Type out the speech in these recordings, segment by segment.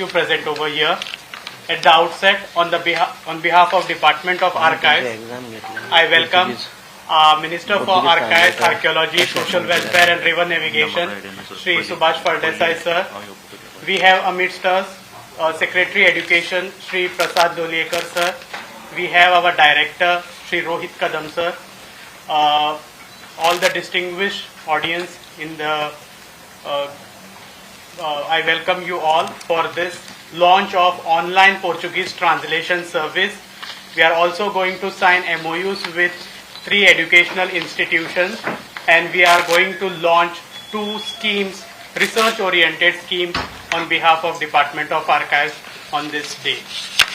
you present over here. At the outset, on behalf of Department of Archives, I welcome Minister for Archives, Archaeology, Social Welfare and River Navigation, Shri Subhash Fardesai sir. We have amidst us Secretary Education, Shri Prasad Dolekar sir. We have our Director, Shri Rohit Kadam sir. All the distinguished audience in the I welcome you all for this launch of online Portuguese translation service. We are also going to sign MOUs with 3 educational institutions, and we are going to launch 2 schemes, research-oriented schemes on behalf of Department of Archives on this day.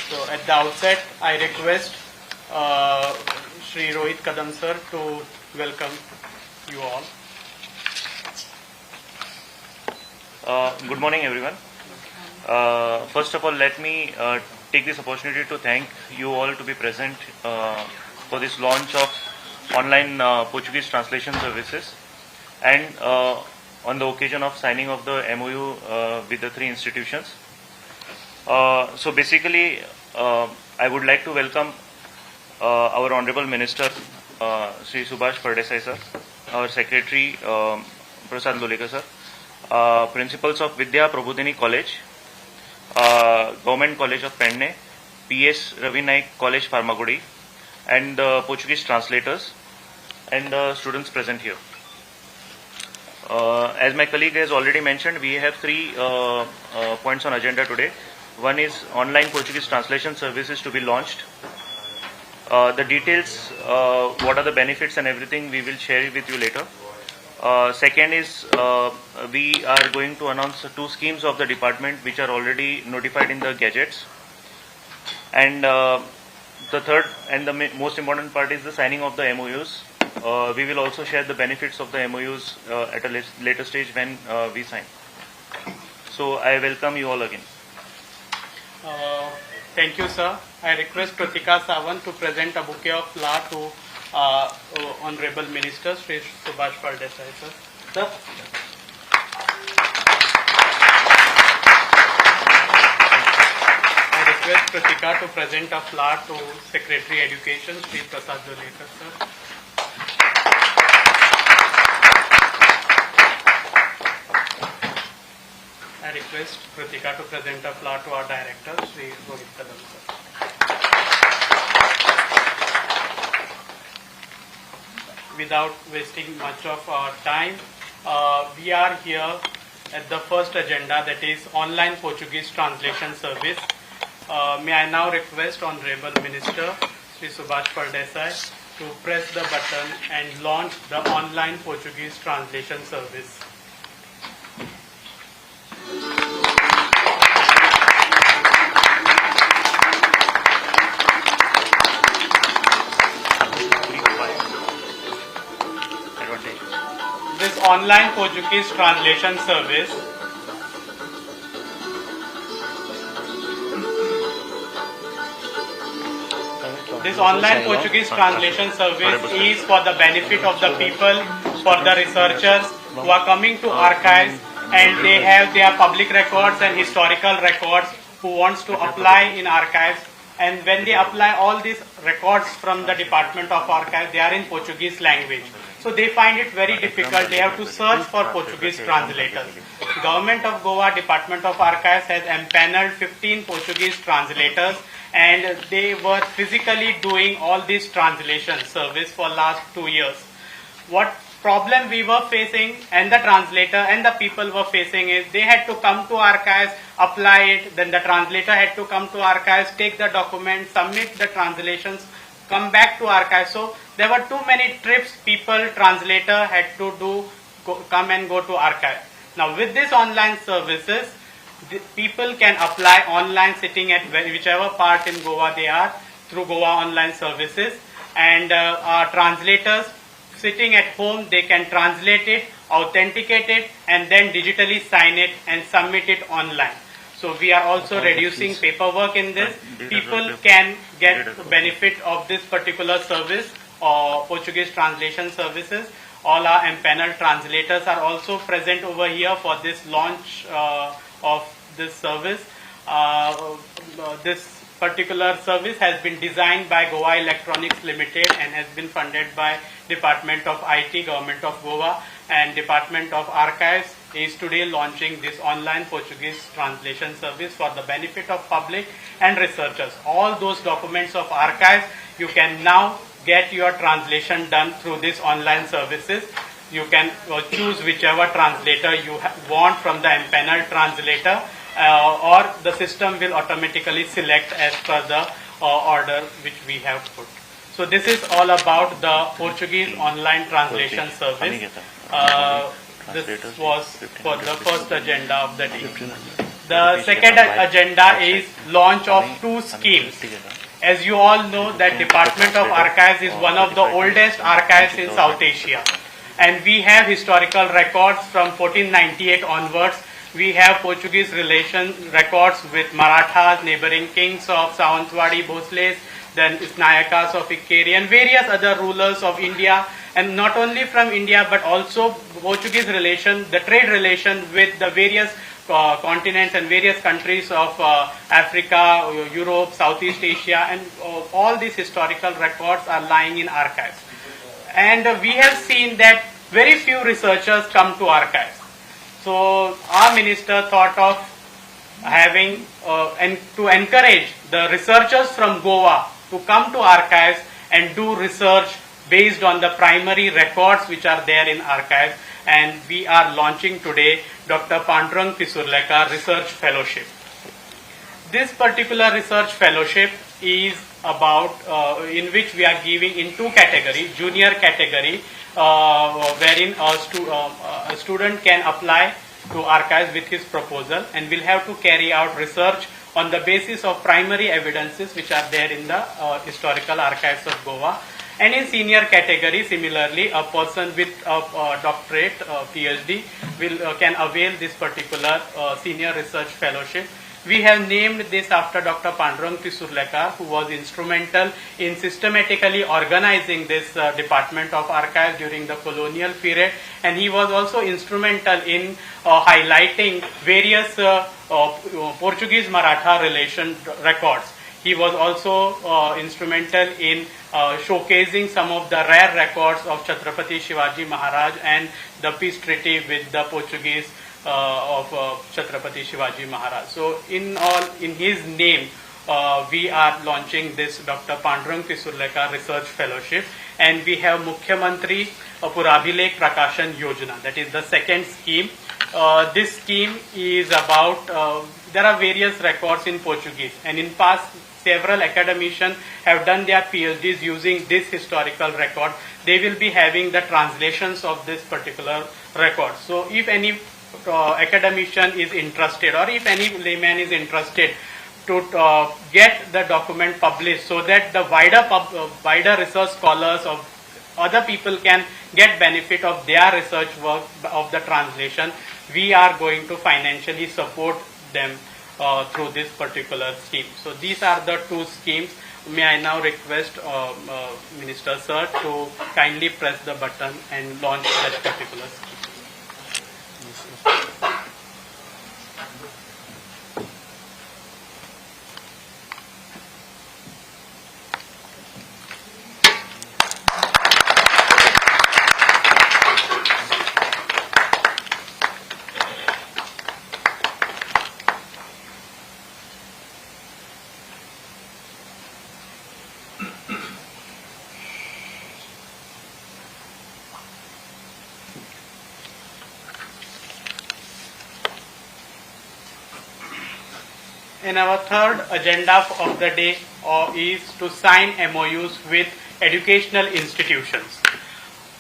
So at the outset, I request Shri Rohit Kadam sir to welcome you all. Good morning, everyone. First of all, let me take this opportunity to thank you all to be present for this launch of online Portuguese translation services, and on the occasion of signing of the MOU with the 3 institutions. So basically, I would like to welcome our Honorable Minister, Sri Subhash Fardesai sir, our Secretary, Prasad Dolekar sir, principals of Vidya Prabodhini College, Government College of Penne, PS Ravi Naik College Farmagudi, and the Portuguese translators and the students present here. As my colleague has already mentioned, we have 3 points on agenda today. One is online Portuguese translation services to be launched. The details, what are the benefits and everything, we will share it with you later. Second is we are going to announce 2 schemes of the department which are already notified in the gazettes. And the third and the most important part is the signing of the MOUs. We will also share the benefits of the MOUs at a later stage when we sign. So I welcome you all again. Thank you, sir. I request Kritika Sawant to present a bouquet of flowers to Honorable Minister Shri Subhash Fardesai sir. Sir. I request Kritika to present a flower to Secretary Education Shri Prasad Dolekar sir. I request Kritika to present a flower to our Director Shri Rohit Kadam sir. Without wasting much of our time, we are here at the first agenda, that is online Portuguese translation service. May I now request Honorable Minister Shri Subhash Fardesai to press the button and launch the online Portuguese translation service. This online Portuguese translation service is for the benefit of the people, for the researchers who are coming to archives and they have their public records and historical records who wants to apply in archives, and when they apply all these records from the Department of Archives, they are in Portuguese language. So they find it very difficult. They have to search for Portuguese translators. Government of Goa Department of Archives has empaneled 15 Portuguese translators, and they were physically doing all this translation service for last 2 years. What problem we were facing, and the translator and the people were facing, is they had to come to archives, apply it, then the translator had to come to archives, take the document, submit the translations, come back to archives. So there were too many trips people, translator had to do, come and go to archive. Now with this online services, the people can apply online sitting at whichever part in Goa they are through Goa Online Services, and our translators sitting at home, they can translate it, authenticate it, and then digitally sign it and submit it online. So we are also reducing paperwork in this. People can get the benefit of this particular service or Portuguese translation services. All our empaneled translators are also present over here for this launch of this service. This particular service has been designed by Goa Electronics Limited and has been funded by Department of IT, Government of Goa, and Department of Archives is today launching this online Portuguese translation service for the benefit of public and researchers. All those documents of archives, you can now get your translation done through this online services. You can choose whichever translator you want from the empaneled translator, or the system will automatically select as per the order which we have put. So this is all about the Portuguese online translation service. This was for the first agenda of the day. The second agenda is launch of two schemes. As you all know, that Department of Archives is one of the oldest archives in South Asia. And we have historical records from 1498 onwards. We have Portuguese relation records with Marathas, neighboring kings of Sawantwadi, Bhosles, then Nayakas of Ikkeri, and various other rulers of India, and not only from India but also Portuguese relation, the trade relation with the various continents and various countries of Africa, Europe, Southeast Asia, and all these historical records are lying in archives. And we have seen that very few researchers come to archives. So our minister thought of having and to encourage the researchers from Goa to come to archives and do research based on the primary records which are there in archives. And we are launching today Dr. Pandurang Pisurlekar Research Fellowship. This particular research fellowship is about in which we are giving in two categories: junior category, wherein a student can apply to archives with his proposal and will have to carry out research on the basis of primary evidences which are there in the historical archives of Goa. And in senior category, similarly, a person with a doctorate, PhD, can avail this particular senior research fellowship. We have named this after Dr. Pandurang Pisurlekar, who was instrumental in systematically organizing this Department of Archives during the colonial period, and he was also instrumental in highlighting various Portuguese Maratha relation records. He was also instrumental in showcasing some of the rare records of Chhatrapati Shivaji Maharaj and the peace treaty with the Portuguese of Chhatrapati Shivaji Maharaj. So in his name, we are launching this Dr. Pandurang Pisurlekar Research Fellowship, and we have Mukhyamantri Purabhilekh Prakashan Yojana. That is the second scheme. This scheme is about, there are various records in Portuguese, and in past several academicians have done their PhDs using this historical record. They will be having the translations of this particular record. So if any academician is interested, or if any layman is interested to get the document published so that the wider research scholars of other people can get benefit of their research work of the translation, we are going to financially support them through this particular scheme. So these are the two schemes. May I now request Minister Sir to kindly press the button and launch that particular scheme. And our third agenda of the day is to sign MOUs with educational institutions.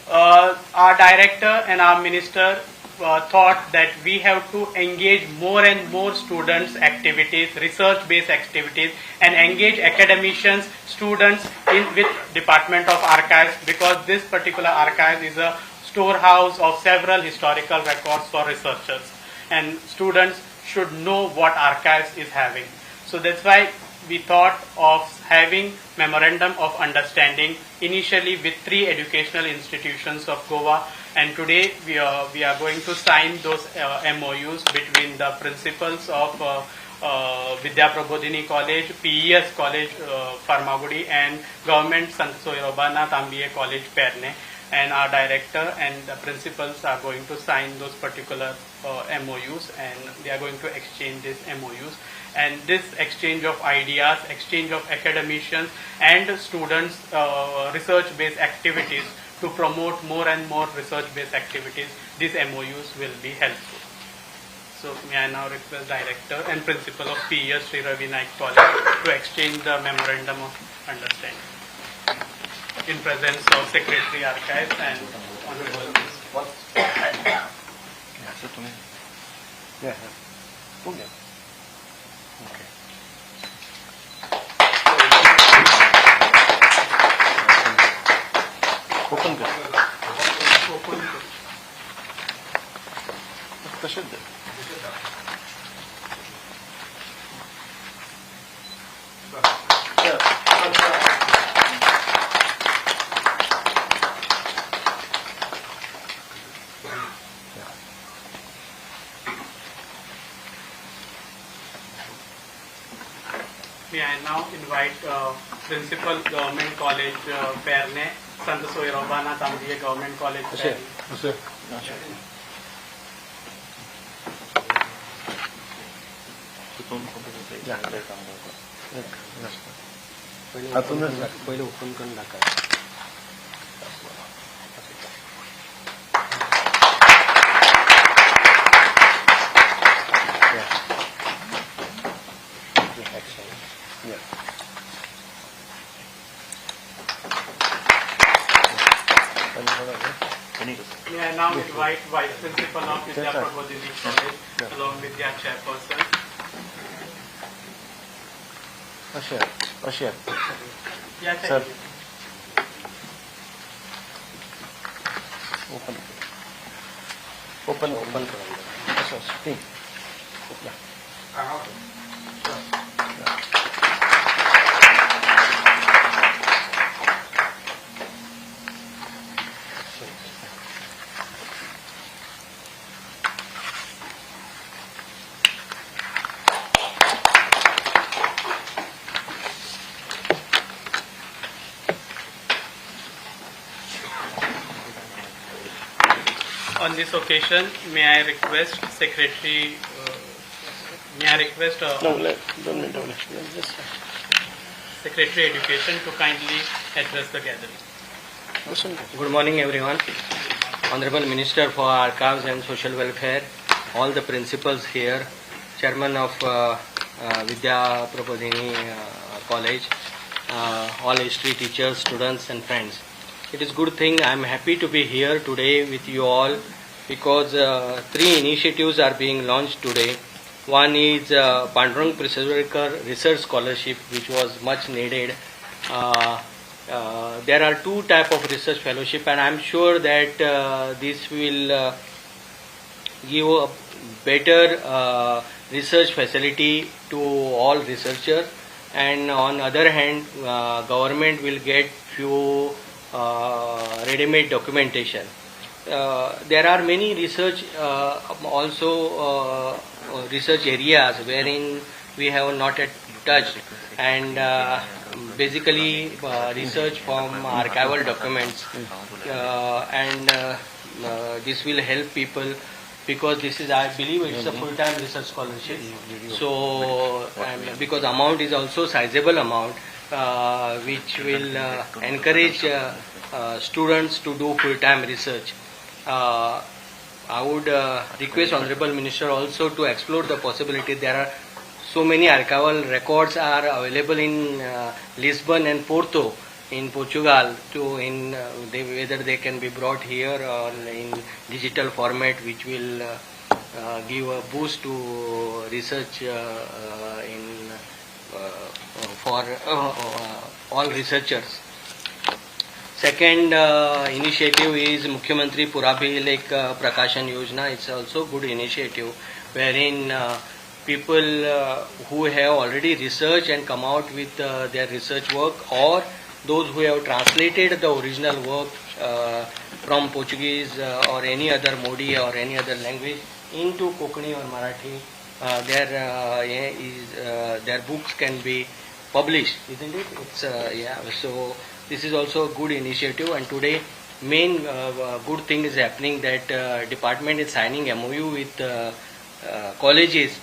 Our director and our minister thought that we have to engage more and more students' activities, research-based activities, and engage academicians, students with Department of Archives, because this particular archive is a storehouse of several historical records for researchers, and students should know what archives is having. So that's why we thought of having memorandum of understanding initially with 3 educational institutions of Goa, and today we are going to sign those MOUs between the principals of Vidya Prabodhini College, PES College, Farmagudi, and Government Sant Soirobana Tambiye College, Perne. And our director and the principals are going to sign those particular MOUs, and they are going to exchange these MOUs. And this exchange of ideas, exchange of academicians and students, research-based activities to promote more and more research-based activities, these MOUs will be helpful. So may I now request Director and Principal of PES Sri Ravi Naik College to exchange the Memorandum of Understanding in presence of Secretary Archives and Honorable open कर May I now invite Principal Government College Perne, Sant Soirobana Tambiye Government College Perne. पहिले open करून टाका May I now invite Vice Principal of Vidya Prabodhini College along with their chairperson. अशें Yeah, Sir. thank you. Open open करा असं ठीक On this occasion, may I request Secretary, Secretary Education to kindly address the gathering. Good morning, everyone. Honorable Minister for Archives and Social Welfare, all the principals here, Chairman of Vidya Prabodhini College, all history teachers, students and friends. It is good thing I am happy to be here today with you all because three initiatives are being launched today. One is Pandurang Prasarkar Research Scholarship, which was much needed. There are two types of research fellowship, and I am sure that this will give a better research facility to all researchers. And on other hand, government will get few ready-made documentation. There are many research research areas wherein we have not yet touched, and basically research from archival documents, and this will help people because this is, I believe, it's a full-time research scholarship. So because amount is also sizable amount, which will encourage students to do full-time research. I would request Honorable Minister also to explore the possibility. There are so many archival records are available in Lisbon and Porto in Portugal, whether they can be brought here or in digital format, which will give a boost to research for all researchers. Second initiative is Mukhyamantri Purabhi Lek Prakashan Yojana. It's also good initiative wherein people who have already researched and come out with their research work, or those who have translated the original work from Portuguese or any other Modi or any other language into Konkani or Marathi, their books can be published, isn't it? It's yeah. So this is also a good initiative, and today main good thing is happening that department is signing MOU with colleges,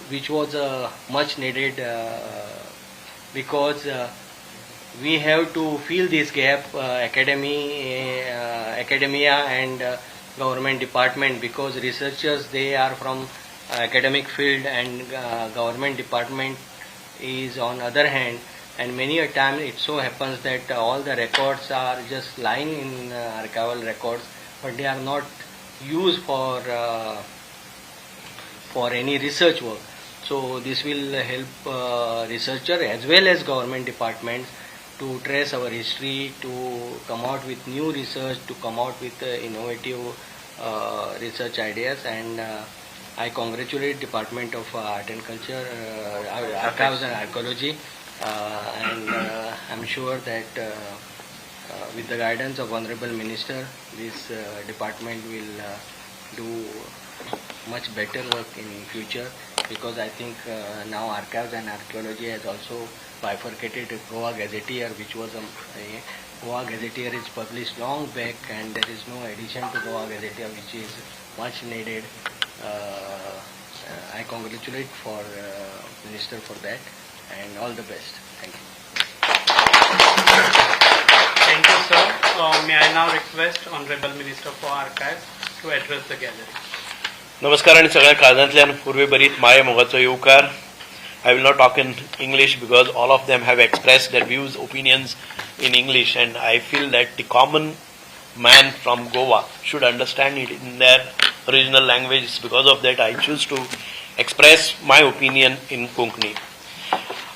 which was much needed because we have to fill this gap, academia and government department, because researchers, they are from academic field, and government department is on other hand. And many a time it so happens that all the records are just lying in archival records, but they are not used for any research work. So this will help researcher as well as government departments to trace our history, to come out with new research, to come out with innovative research ideas. And I congratulate Department of Art and Culture, Archives and Archaeology, and I'm sure that with the guidance of Honorable Minister, this department will do much better work in future, because I think now Archives and Archaeology has also bifurcated Goa Gazetteer, which was Goa Gazetteer is published long back, and there is no addition to Goa Gazetteer, which is much needed. I congratulate for Minister for that, and all the best. Thank you. Thank you, sir. May I now request Honorable Minister for Archives to address the gallery. नमस्कार आणि सगळ्या काळजांतल्यान पूर्वी बरीत माये मोगाचो येवकार. I will not talk in English because all of them have expressed their views, opinions in English, and I feel that the common man from Goa should understand it in their original language. Because of that, I choose to express my opinion in Konkani.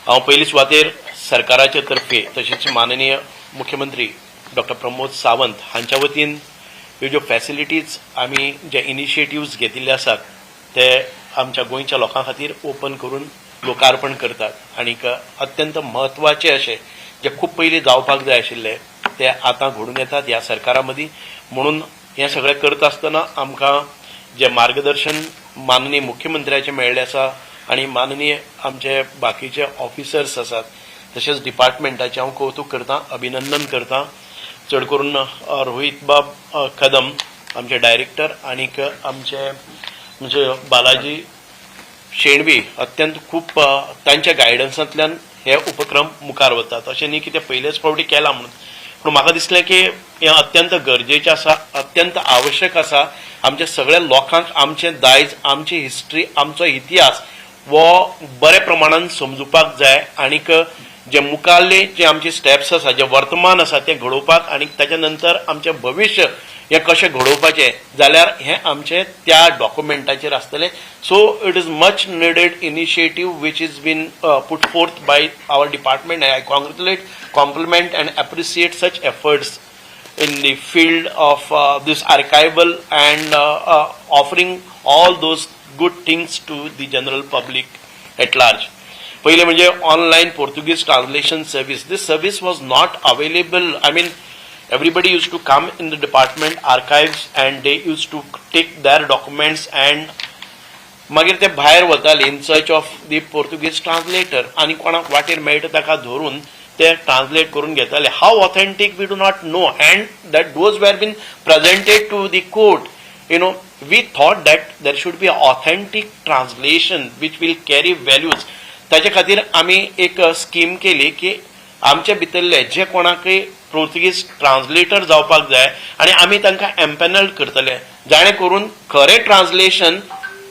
हांव पयली सुवातेर सरकाराचे तर्फे तशेंच माननीय मुख्यमंत्री doctor Pramod Sawant हांच्या वतीन ह्यो ज्यो फॅसिलिटीज आमी जे इनिशिएटिव्स घेतिल्ले आसात ते आमच्या गोंयच्या लोकां खातीर ओपन करून लोकार्पण करतात. आनीक अत्यंत म्हत्वाचे अशे जे खूब पयलीं जावपाक जाय आशिल्ले ते आतां घडून येतात ह्या सरकारा मदीं. म्हणून हें सगळें करता आसतना आमकां जे मार्गदर्शन माननीय मुख्यमंत्र्याचें मेळ्ळें आसा आनी माननीय आमचे बाकीचे ऑफिसर्स आसात तशेंच डिपार्टमेंटाचें हांव कौतुक करतां, अभिनंदन करतां. चड करून रोहित बाब कदम आमचे डायरेक्टर आनीक आमचे बालाजी शेणवी अत्यंत खूब तांच्या गायडन्सांतल्यान हे उपक्रम मुखार वतात. अशें न्ही की ते पयलेच फावटी केला म्हणून, पूण म्हाका दिसलें की हें अत्यंत गरजेचें आसा, अत्यंत आवश्यक आसा. आमच्या सगळ्या लोकांक आमचें दायज, आमची हिस्ट्री, आमचो इतिहास वो बरे प्रमाणान समजुपाक जाय. आनीक जे मुखारले जे आमचे स्टेप्स आसा, जे वर्तमान आसा तें घडोवपाक आनी ताच्या नंतर आमचें भविश्य हें कशें घडोवपाचें जाल्यार हें आमचें त्या डॉक्युमेंटाचेर आसतलें. So it is much needed initiative which is been put forth by our department. I congratulate, compliment and appreciate such efforts in the field of this archival and offering all those good things to the general public at large. पहिले म्हणजे online Portuguese translation service. This service was not available. I mean, everybody used to come in the department archives and they used to take their documents and मागीर ते भायर वताले in search of the Portuguese translator आनी कोणाक वाटेर मेळटा ताका धरून ते ट्रान्सलेट करून घेताले. How authentic we do not know, and that those were been presented to the court. You know, we thought that there should be authentic translation which will carry values. ताचे खातीर आमी एक स्कीम केली की आमचे भितरले जे कोणाकय पोर्तुगीज ट्रान्सलेटर जावपाक जाय आनी आमी तांकां एम्पॅनल्ड करतले, जाणे करून खरें ट्रान्सलेशन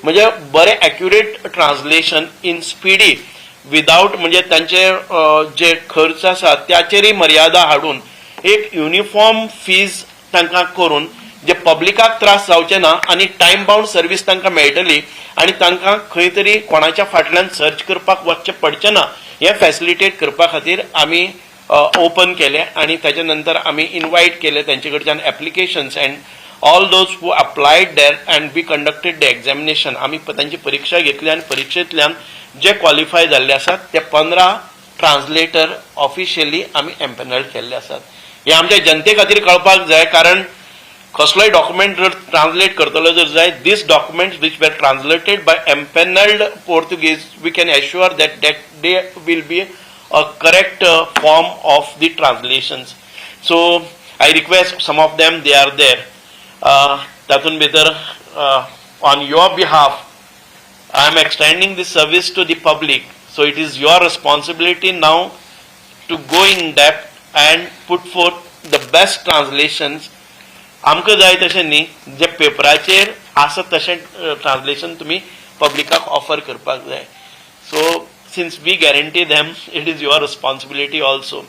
म्हणजे बरें एक्युरेट ट्रान्सलेशन इन स्पिडी विदाउट म्हणजे तांचे जे खर्च आसा त्याचेरय मर्यादा हाडून एक युनिफॉर्म फीज तांकां करून जे पब्लिकाक त्रास जावचे ना आनी टायम बाउंड सर्वीस तांकां मेळटली आनी तांकां खंय तरी कोणाच्या फाटल्यान सर्च करपाक वचचें पडचें ना. हें फॅसिलिटेट करपा खातीर आमी ओपन केलें आनी ताचे नंतर आमी इन्वायट केले तांचे कडच्यान applications and all those who applied there and we conducted the examination. आमी तांची परीक्षा घेतली आनी परीक्षेंतल्यान जे क्वॉलिफाय जाल्ले आसात ते 15 ट्रान्सलेटर ऑफिशियली आमी एम्पॅनल्ड केल्ले आसात. हे आमच्या जनते खातीर कळपाक जाय, कारण कसलोय डॉक्युमेंट जर ट्रान्सलेट करतलो जर जाय, this documents which were translated by empaneled Portuguese, we can assure that they will be a correct form of the translations. So I request some of them, they are there. तातून भितर on your behalf I am extending this service to the public. So it is your responsibility now to go in depth and put forth the best translations. आमकां जाय तशें न्ही, जे पेपराचेर आसा तशें translation तुमी पब्लिकाक ऑफर करपाक जाय. So since we guarantee them, it is your responsibility also.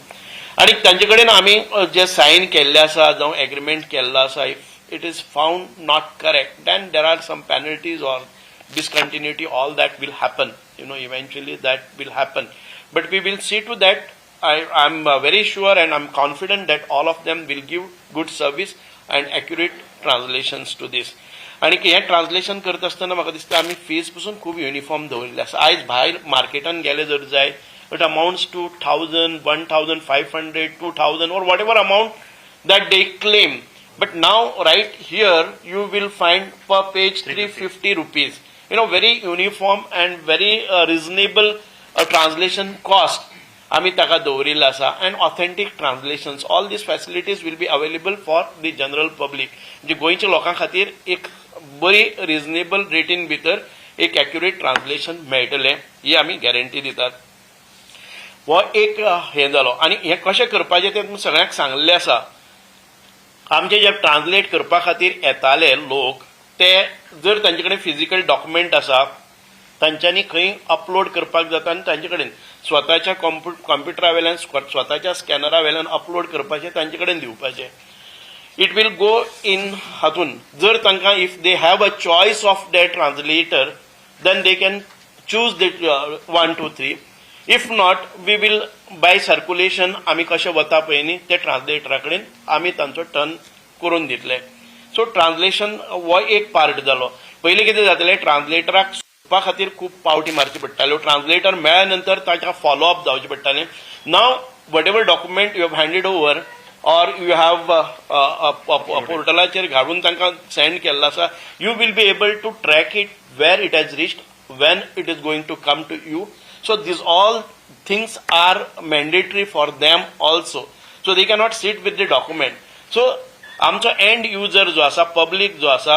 आनी तांचे कडेन आमी जे सायन केल्ले आसा जावं एग्रीमेंट केल्लो आसा, if it is found not correct, then there are some penalties or discontinuity, all that will happen, eventually that will happen, but we will see to that. I'm very sure and I'm confident that all of them will give good service and accurate translations to this. आणि हे translation करत असताना म्हाका दिसता आमी fees पसून खूब uniform दवरले आसा. आयज भायर मार्केटान गेले जर जाय, it amounts to 1000, 1500, 2000 or whatever amount that they claim, but now right here you will find per page 350 rupees. Very uniform and very reasonable translation cost आमी ताका दवरिल्लो आसा, and authentic translations. All these facilities will be available for the general public. जे गोंयच्या लोकां खातीर एक बरी reasonable रेटीन भितर एक एक्युरेट ट्रान्सलेशन मेळटलें, ही आमी गॅरंटी दितात. हो एक हें जालो. आनी हें कशें करपाचें तें सगळ्यांक सांगलेलें आसा. आमचे जे ट्रान्सलेट करपा खातीर येताले लोक, ते जर तांचे कडेन फिजिकल डॉक्युमेंट आसा, तांच्यांनी खंय अपलोड करपाक जाता आनी तांचे कडेन स्वताच्या कॉम्प्युटरा वेल्यान स्वताच्या स्कॅनरा वेल्यान अपलोड करपाचें, तांचे कडेन दिवपाचें. इट वील गो इन हातून. जर तांकां if they have a choice of that translator, then they can choose the 1, 2, 3. If not, we will by circulation आमी कशें वता पळय न्ही, ते ट्रान्सलेटरा कडेन आमी तांचो टर्न करून दितले. सो ट्रान्सलेशन हो एक पार्ट जालो. पयलीं कितें जातालें, ट्रान्सलेटराक सोदपा खातीर खूब पावटी मारची पडटाल्यो. ट्रान्सलेटर मेळ्ळ्या नंतर ताका फॉलोअप जावचें पडटालें. Now whatever document you have handed over or you have पोर्टलाचेर घालून तांकां सेंड केल्लो आसा, you will be able to track it where it has reached, when it is going to come to you. So these all things are mandatory for them also. So they cannot sit with the document. So आमचो and user जो आसा, public जो आसा,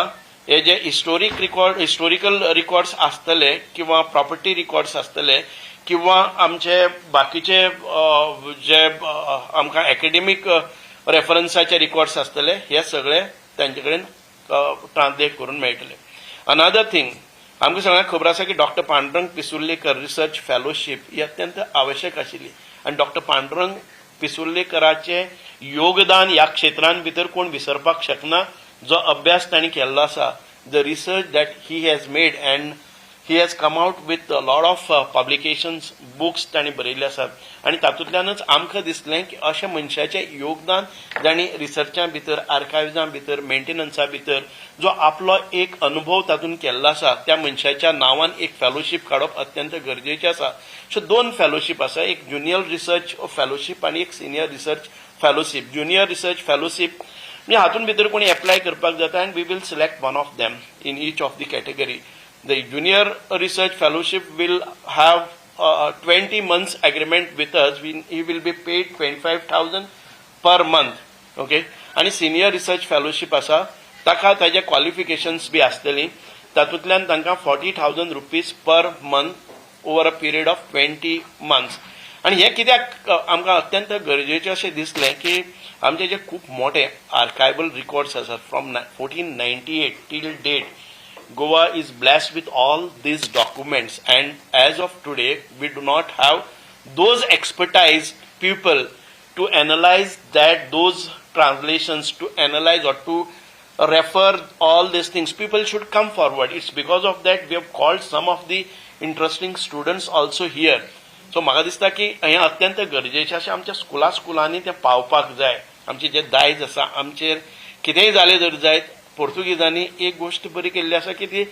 हे जे historical records आसतले किंवा property records आसतले किंवा आमचे बाकीचे जे आमकां एकेडेमीक रेफरन्साचे रिकॉर्ड्स आसतले, हे सगळे तांचे कडेन ट्रान्सलेट करून मेळटले. अनदर थिंग, आमकां सगळ्यांक खबर आसा की doctor Pandurang Pissurlekar research fellowship ही अत्यंत आवश्यक आशिल्ली. आनी डॉक्टर पांडुरंग पिसुर्लेकराचें योगदान ह्या क्षेत्रान भितर कोण विसरपाक शकना. जो अभ्यास तांणी केल्लो आसा, the research that he has made, and he has come out with a lot of publications, books तांणी बरयल्ले आसात. आनी तातूंतल्यानच आमकां दिसलें की अशें मनशाचें योगदान जाणी रिसर्चा भितर, आर्कायव्जा भितर, मेंटेनन्सा भितर जो आपलो एक अनुभव तातूंत केल्लो आसा, त्या मनशाच्या नांवान एक फेलोशीप काडप अत्यंत गरजेचें आसा. सो 2 फेलोशीप आसा, एक ज्युनियर रिसर्च फेलोशीप आनी एक senior research fellowship. Junior research fellowship म्हणजे हातूंत भितर कोणी एप्लाय करपाक जाता, and we will select one of them in each of the category. The junior research fellowship will have 20 months agreement with us. He will be paid 25,000 per month. Okay. आणि senior research fellowship आसा, ताका ताजे qualifications B आसतली. तातूंतल्यान तांकां 40,000 rupees per month over a period of 20 months. आणि हे कित्याक आमकां अत्यंत गरजेचें अशें दिसलें की आमचे जे खूब मोठे आर्कायवल रिकॉर्ड्स आसात from 1498 till date, Goa is blessed with all these documents, and as of today we do not have those expertise people to analyze those translations, to analyze or to refer all these things. People should come forward. It's because of that we have called some of the interesting students also here. So म्हाका दिसता की हें अत्यंत गरजेचें अशें आमच्या स्कुलांनी तें पावपाक जाय. आमचे जे दायज आसा, आमचेर कितेंय जालें जर जायत, पोर्तुगीजांनी एक गोष्ट बरी केल्ली आसा की ती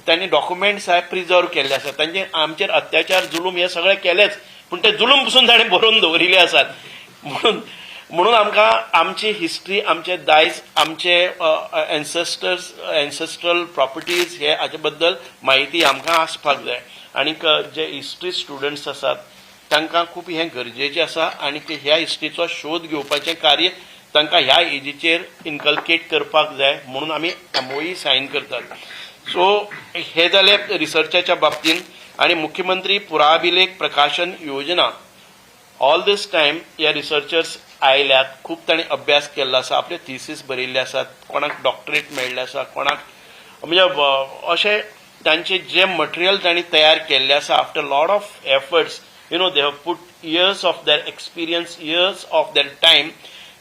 तांणी डॉक्युमेंट्स प्रिजर्व केल्ले आसात. तांचे आमचेर अत्याचार जुलूम हे सगळे केलेच, पूण ते जुलूम पसून ताणें बरोवन दवरिल्ले आसात. म्हणून म्हणून आमकां आमची हिस्ट्री, आमचे दायज, आमचे एन्सेस्ट्रल प्रॉपर्टीज हे हाचे बद्दल म्हायती आमकां आसपाक जाय. आनीक जे हिस्ट्री स्टुडंट्स आसात तांकां खूब हें गरजेचें आसा आनी ह्या हिस्ट्रीचो शोध घेवपाचें कार्य तांकां ह्या एजीचेर इनकल्केट करपाक जाय म्हणून आमी MOE सायन करतात. सो हे जाले रिसर्चाच्या बाबतींत. आणि मुख्यमंत्री पुराभिलेख प्रकाशन योजना ऑल दिस टायम ह्या रिसर्चर्स आयल्यात, खूब तांणी अभ्यास केल्लो आसा, आपले थिसीस बरयल्ले आसात, कोणाक डॉक्टरेट मेळिल्ले आसा, कोणाक म्हणजे अशें तांचे जे मटेरियल तांणी तयार केल्ले आसा after lot of efforts, they have put years of their experience, years of their time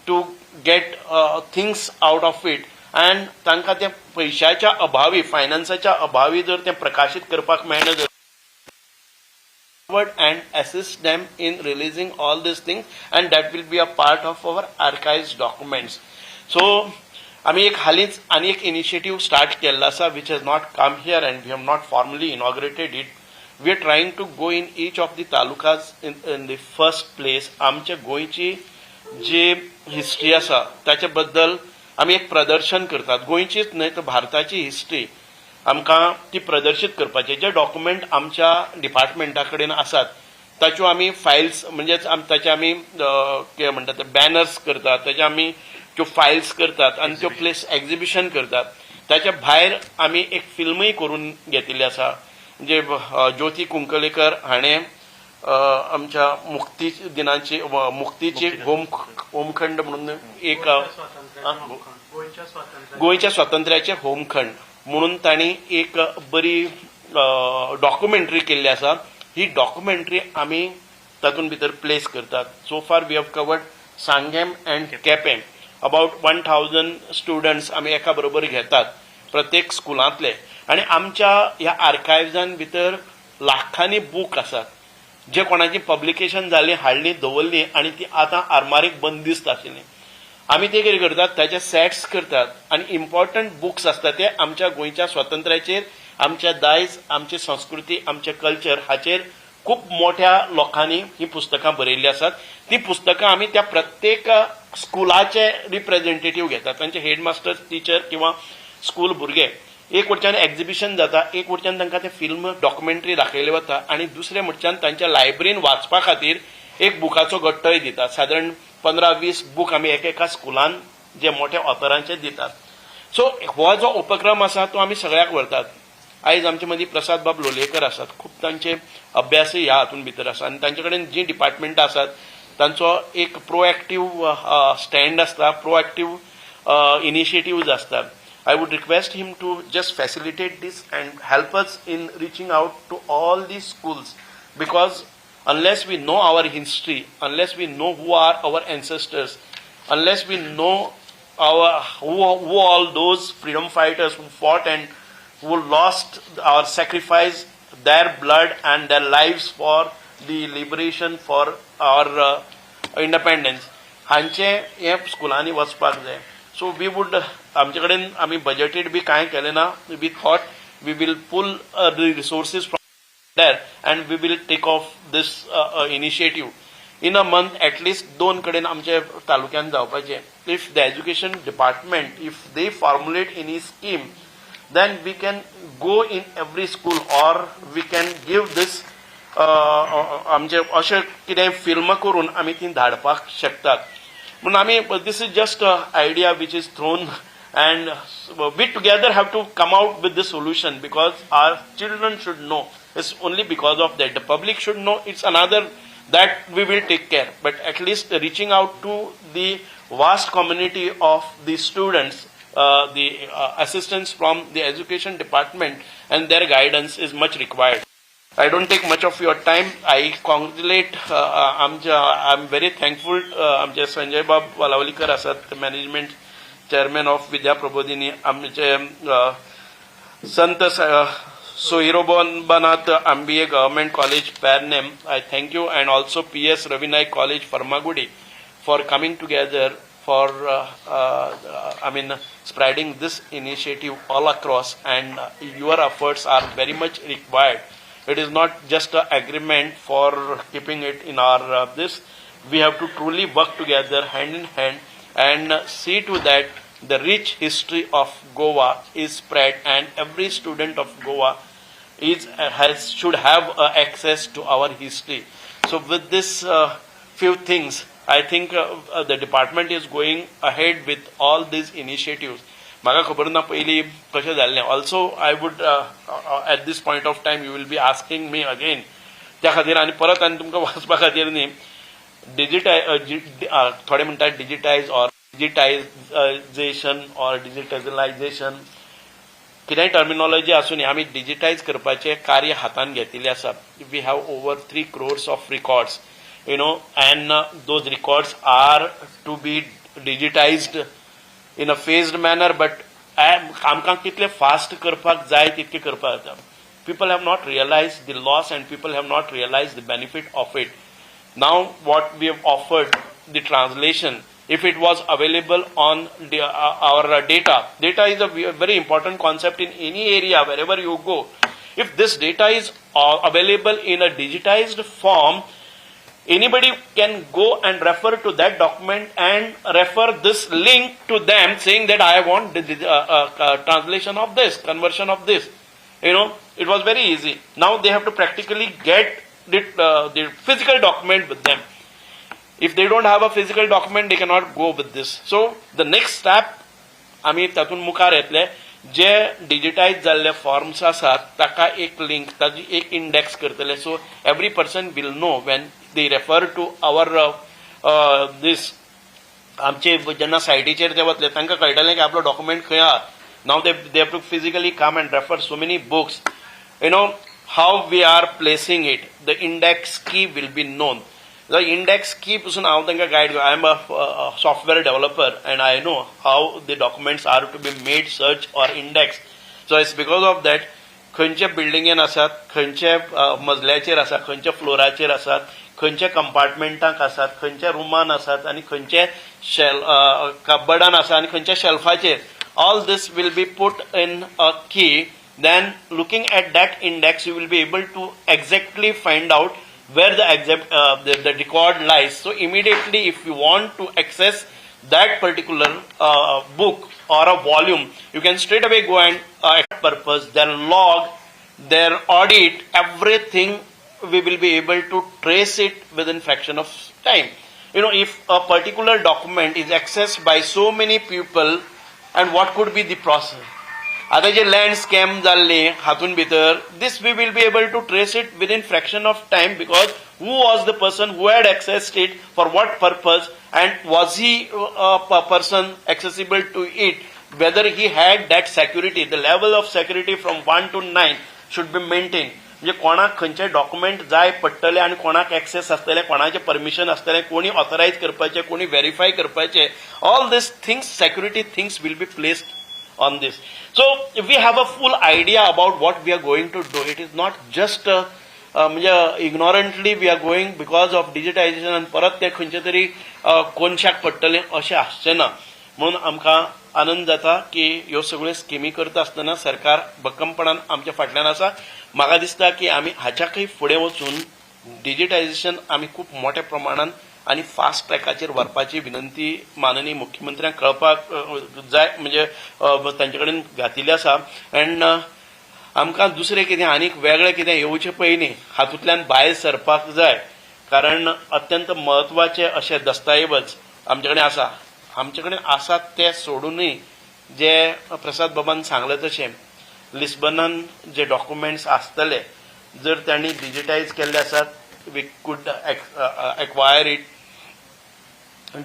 to get things out of it, and तांकां ते पैशाच्या अभावी, फायनान्साच्या अभावी जर ते प्रकाशीत करपाक मेळना जर and assist them in releasing all these things, and that will be a part of our archives documents. So आमी एक हालींच आनी एक इनिशिएटिव्ह स्टार्ट केल्लो आसा which has not come here and we have not formally inaugurated it. We are trying to go in each of the talukas in the first place. आमच्या गोंयची जी history आसा ताचे बद्दल आमी एक प्रदर्शन करतात. गोंयचीच न्हय तर भारताची हिस्ट्री आमकां ती प्रदर्शीत करपाची. जे डॉक्युमेंट आमच्या डिपार्टमेंटा कडेन आसात ताच्यो आमी फायल्स म्हणजेच ताचे आमी कितें म्हणटात ते बॅनर्स करतात, ताचे आमी त्यो फायल्स करतात आनी त्यो प्लेस एक्झिबिशन करतात. ताच्या भायर आमी एक फिल्मूय करून घेतिल्ली आसा जे ज्योती कुंकलेकर हाणें आमच्या मुक्ती दिनाची मुक्तीची होमखंड म्हणून एक गोंयच्या स्वातंत्र्याचे होमखंड म्हणून तांणी एक बरी डॉक्युमेंटरी केल्ली आसा. ही डॉक्युमेंटरी आमी तातूंत भितर प्लेस करतात. So far we have covered Sanguem and Quepem. About 1000 students आमी एका बरोबर घेतात प्रत्येक स्कुलांतले. आनी आमच्या ह्या आर्कायव्जान भितर लाखांनी बूक आसात जे कोणाची पब्लिकेशन जाल्ली, हाडली, दवरली आनी ती आतां आरमारीक बंदिस्त आशिल्ली. आमी ते कितें करतात, ताचे सेट्स करतात आनी इम्पॉर्टंट बुक्स आसतात ते आमच्या गोंयच्या स्वातंत्र्याचेर, आमच्या दायज, आमची संस्कृती, आमचे कल्चर हाचेर खूब मोठ्या लोकांनी ही पुस्तकां बरयल्ली आसात. ती पुस्तकां आमी त्या प्रत्येक स्कुलाचे रिप्रेझेंटेटिव्ह घेतात, तांचे हेडमास्टर्स, टीचर किंवा स्कूल भुरगे. एक वटच्यान एक्झिबिशन जाता, एक वटच्यान तांकां ते फिल्म डॉक्युमेंटरी दाखयले वता आनी दुसरे वटच्यान तांच्या लायब्ररीन वाचपा खातीर एक बुकाचो गट्टोय दितात. सादारण 15-20 बूक आमी एकेका स्कुलान जे मोठ्या ऑथरांचे दितात. सो हो जो उपक्रम आसा तो आमी सगळ्याक व्हरतात. आयज आमचे मदीं प्रसाद बाब लोलयेकर आसात, खूब तांचे अभ्यासय ह्या हातूंत भितर आसा आनी तांचे कडेन जी डिपार्टमेंटां आसात तांचो एक प्रोएक्टीव स्टँड आसता, प्रोएक्टीव इनिशिएटिव्ज आसतात. I would request him to just facilitate this and help us in reaching out to all these schools, because unless we know our history, unless we know who are our ancestors, unless we know who all those freedom fighters who fought and who lost or sacrificed their blood and their lives for the liberation for our independence, हांचे हे स्कुलांनी वचपाक जाय. So we would आमचे कडेन आमी budgeted B कांय केलें ना. We thought we will pull the resources from there and we will take off this initiative. In a month at least 2 कडेन आमचे तालुक्यान जावपाचे. If the education department if they formulate any scheme then we can go in every school or we can give this आमचे अशें कितें film करून आमी ती धाडपाक शकतात. म्हणून आमी this is just an idea which is thrown and we together have to come out with the solution, because our children should know. It's only because of that. The public should know. It's another that we will take care. But at least reaching out to the vast community of the students, the assistance from the education department and their guidance is much required. I don't take much of your time. I congratulate, I'm very thankful आमचे संजय बाब वालावलीकर आसात, management chairman of Vidya Prabodhini, आमचे संत सोहिरोबनाथ MBA Government College Pernem. I thank you, and also PS Ravinay College Farmagudi for coming together for spreading this initiative all across, and your efforts are very much required. It is not just an agreement for keeping it in our this. we have to truly work together hand in hand and see to that the rich history of Goa is spread and every student of Goa should have access to our history. So with this few things, I think the department is going ahead with all these initiatives. म्हाका खबर ना पयलीं कशें जाल्लें. Also, I would at this point of time you will be asking me again. त्या खातीर आनी परत आनी तुमकां वाचपा खातीर न्ही थोडे म्हणटात digitize or digitization or digitalization कितेंय टर्मिनॉलॉजी आसूं न्ही आमी डिजिटायज करपाचें कार्य हातान घेतिल्लें आसा. We have over 3 crores of records, and those records are to be digitized in a phased manner, but आमकां कितले फास्ट करपाक जाय तितके करपाक जाता. People have not realized the loss and people have not realized the benefit of it. Now what we have offered, the translation, if it was available on our data is a very important concept in any area, wherever you go. If this data is available in a digitized form, anybody can go and refer to that document and refer this link to them saying that I want the translation of this, conversion of this. It was very easy. Now they have to practically get the physical document with them. If they don't have a physical document, they cannot go with this. So the next step, आमी तातून मुखार येतले, जे digitise जाल्ले forms आसात ताका एक link, ताजी एक इंडेक्स करतले. So every person will know when they refer to our this आमचे जेन्ना सायटीचेर ते वतले तांकां कळटलें की आपलो डॉक्युमेंट खंय आहा. Now they have to physically come and refer so many books. How we are placing it. The index key will be known. The index key pasun I am a software developer and I know how the documents are to be made, search or index. So it's because of that खंयचे बिल्डिंगेन आसात, खंयचे मजल्याचेर आसात, खंयचे फ्लोराचेर आसात, खंयचे कंपार्टमेंटाक आसात, खंयचे रुमान आसात आनी खंयचे कबडान आसात आनी खंयचे शेल्फाचेर. All this will be put in a key. Then looking at that index, you will be able to exactly find out where the record lies. So immediately if you want to access that particular book or a volume, you can straight away go and purpose, then log, then audit, everything we will be able to trace it within fraction of time. If a particular document is accessed by so many people, and what could be the process? आता जे land scam जाल्ले हातून भितर, this we will be able to trace it within fraction of time because who was the person who had accessed it, for what purpose, and was he a person accessible to it, whether he had that security. The level of security from 1 to 9 should be maintained. म्हणजे कोणाक खंयचे document जाय पडटले आनी कोणाक access आसतले, कोणाचे permission आसतले, कोणी ऑथरायज करपाचे, कोणी व्हेरीफाय करपाचे, all this things, security things will be placed on this. So if we have a full idea about what we are going to do, it is not just ignorantly we are going because of digitization and परत ते खंयचे तरी कोनशाक पडटले अशें आसचें ना. म्हणून आमकां आनंद जाता की ह्यो सगळ्यो स्किमी करता आसतना सरकार भक्कमपणान आमच्या फाटल्यान आसा. म्हाका दिसता की आमी हाच्याकय फुडें वचून डिजिटायझेशन आमी खूब मोठ्या प्रमाणान आणि फास्ट ट्रॅकाचेर व्हरपाची विनंती माननीय मुख्यमंत्र्यांक कळपाक जाय, म्हणजे तांचे कडेन घातिल्ली आसा. अँड आमकां दुसरें कितें आनीक वेगळें कितें येवचे पयलीं हातूंतल्यान भायर सरपाक जाय, कारण अत्यंत म्हत्वाचे अशे दस्तावेज आमचे कडेन आसा. आमचे कडेन आसात ते सोडूनय जे प्रसाद बाबान सांगलें तशें लिस्बनान जे डॉक्युमेंट्स आसतले जर तांणी डिजिटायज केल्ले आसात, we could acquire it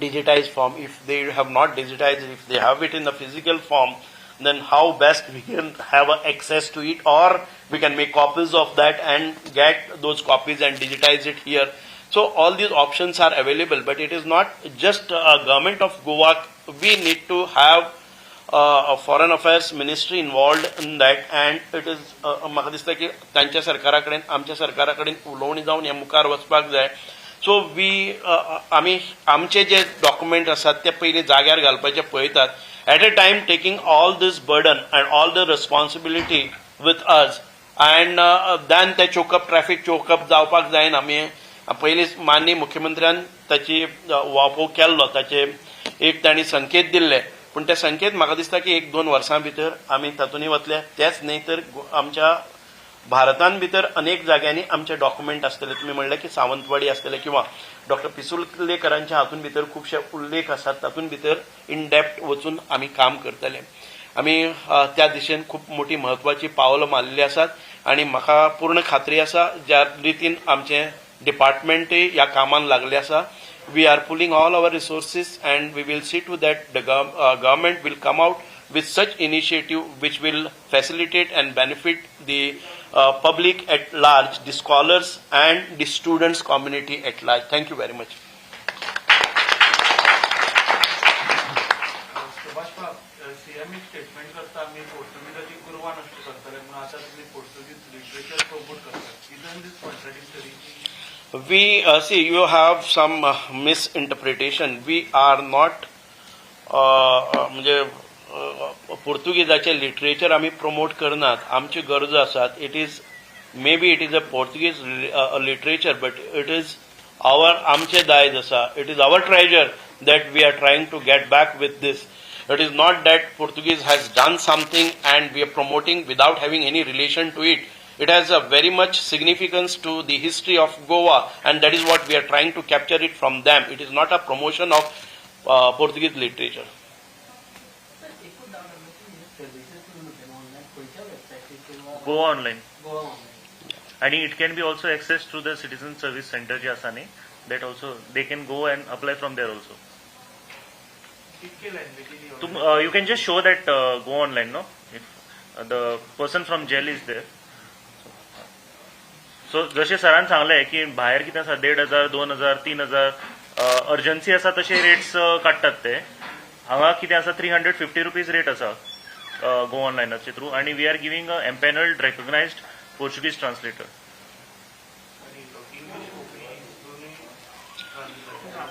digitized form. If they have not digitized, if they have it in the physical form, then how best we can have access to it, or we can make copies of that and get those copies and digitize it here. So all these options are available, but it is not just a government of Goa. We need to have a foreign affairs ministry involved in that, and it is म्हाका दिसता की तांच्या सरकारा कडेन आमच्या सरकारा कडेन उलोवणी जावन हे मुखार वचपाक जाय. सो आमी आमचे जे डॉक्युमेंट आसात ते पयलीं जाग्यार घालपाचे पळयतात. At a time taking all these burden and all the responsibility with us, and then ते चोकअप, ट्रॅफिक चोकअप जावपाक जायना. पयलीं माननीय मुख्यमंत्र्यान ताची वापो केल्लो, ताचे एक तांणी संकेत दिल्ले, पूण ते संकेत म्हाका दिसता की 1-2 वर्सां भितर आमी तातूंतय वतले. तेच न्ही तर आमच्या भारतान भितर अनेक जाग्यांनी आमचे डॉक्युमेंट आसतले. तुमी म्हणलें की सावंतवाडी आसतले किंवा डॉक्टर पिसुर्लेकरांच्या हातूंत भितर खुबशे उल्लेख आसात, तातूंत भितर इन डेप्थ वचून आमी काम करतले. आमी त्या दिशेन खूब मोठी म्हत्वाची पावलां मारलेली आसात आनी म्हाका पूर्ण खात्री आसा ज्या रितीन आमचें डिपार्टमेंटय ह्या कामान लागले आसा. We are pulling all our resources and we will see to that the government will come out with such initiative which will facilitate and benefit the public at large, the scholars and the students community at large. Thank you very much. CM statement करता आम्ही पोर्तुगीजाची कुरवा नष्ट करतले म्हणून आता तुम्ही Portuguese literature promote करतात. Isn't this contradictory? We see you have some misinterpretation. We are not म्हणजे पोर्तुगीजाचे literature आमी प्रमोट करनात. आमच्यो गरजो आसात. It is maybe it is a Portuguese literature, but it is आमचे दायज आसा. It is our treasure that we are trying to get back with this. It is not that Portuguese has done something and we are promoting without having any relation to it. It has a very much significance to the history of Goa, and that is what we are trying to capture it from them. It is not a promotion of Portuguese literature. Go online. And it can be also accessed through the Citizen Service Center जे आसा न्ही, that also they can go and apply from there also. You can just show that go online, no? If the person from jail is there. So जशें सरान सांगलें की भायर कितें आसा 1,500, 2,000, 3,000 urgency आसा तशे रेट्स काडटात ते. हांगा कितें आसा 350 रुपीज रेट आसा गो ऑनलायनाचे थ्रू, आनी we are giving a empanelled recognized Portuguese translator.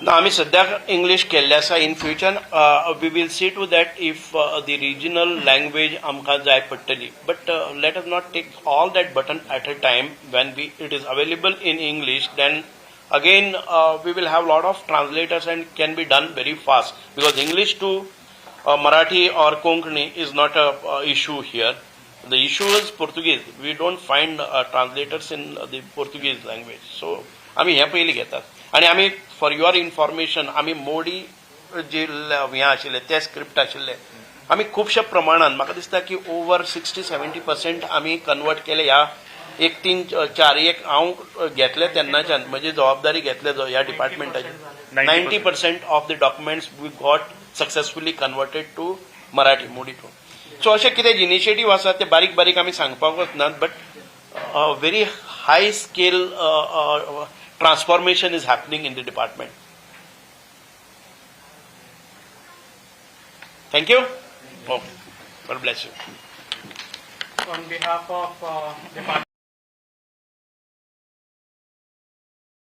ना आमी सद्याक इंग्लीश केल्ले आसा. In future we will see to that if the regional language आमकां जाय पडटली. But let us not take all that burden at a time. When it is available in English, then again we will have lot of translators and can be done very fast, because English to Marathi or Konkani is not a issue here. The issue is Portuguese. We don't find translators in the Portuguese language. So आमी हे पयली घेतात. आनी आमी for your information आमी मोडी जे हे आशिल्ले ते script आशिल्ले आमी खुबशा प्रमाणान म्हाका दिसता की ओवर 60-70% आमी कन्वर्ट केले. ह्या 1-3-4 हांव घेतले तेन्नाच्यान म्हजी जबाबदारी घेतले ह्या डिपार्टमेंटाची. 90% of the documents we got successfully converted to Marathi मोडीतून. सो अशें कितें इनिशिएटीव आसा ते बारीक बारीक आमी सांगपाक वचनात, but very high scale transformation is happening in the department. Thank you. Oh, God bless you. On behalf of department